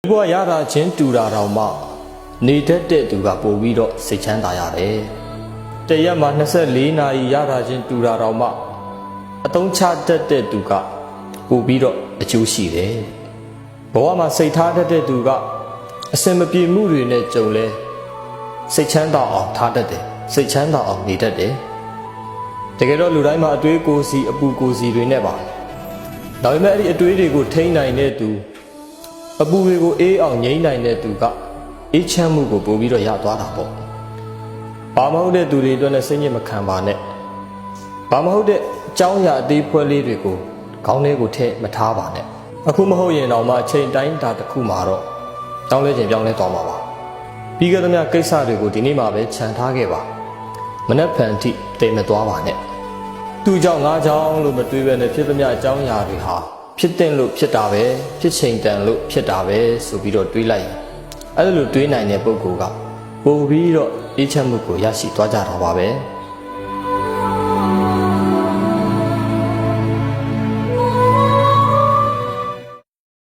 ဘွားရတာချင်းတူတာတောင်မှနေတတ်တဲ့သူကပို့ပြီးတော့စိတ်ချမ်းသာရတယ်တရက်မှာ24နာရီရတာချင်းတူတာတောင်မှအသုံးချတတ်တဲ့သူကပို့ပြီးတော့အကျိုးရှိတယ်ဘဝမှာစိတ်ထားတတ်တဲ့သူကအစင်မပြေမှုတွေနဲ့ကြုံလဲစိတ်ချမ်းသာအောင်ထားတတ်တယ်စိတ်ချမ်းသာအောင်နေတတ်တယ်တကယ်တော့လူတိုင်းမှာအတွေးကိုယ်စီအပူကိုယ်စီတွေနဲ့ပါဒါပေမဲ့အဲ့ဒီအတွေးတွေကိုထိန်းနိုင်တဲ့သူအပူတွေကိုအေးအောင်ငြိမ်းနိုင်တဲ့သူကအေးချမ်းမှုကိုပို့ပြီးတော့ရသွားတာပေါ့ဘာမဟုတ်တဲ့သူတွေအတွက်နဲ့စိတ်ညစ်မခံပါနဲ့ဘာမဟုတ်တဲ့အကြောင်းအရာအသေးဖွဲလေးတွေကိုခေါင်းထဲကိုထည့်မထားပါနဲ့အခုမဟုတ်ရင်တော့မှအချိန်တိုင်းတာတစ်ခုမှာတော့တောင်းလဲခြင်းပြောင်းလဲသွားမှာပါပြီးခဲ့သမျှကိစ္စတွေကိုဒီနေ့မှပဲခြံထားခဲ့ပါမနှက်ဖန်ထိတိမ်မသွားပါနဲ့သူ့ကြောင့်ငါကြောင့်လို့မတွေးပဲနဲ့ဖြစ်သမျှအကြောင်းအရာတွေဟာဖြစ်တဲ့လို့ဖြစ်တာပဲဖြစ်ချိန်တန်လို့ဖြစ်တာပဲဆိုပြီးတော့တွေးလိုက်ရင်အဲ့လိုတွေးနိုင်တဲ့ပုဂ္ဂိုလ်ကပို့ပြီးတော့အေးချမ်းမှုကိုရရှိသွားကြတာပါပဲ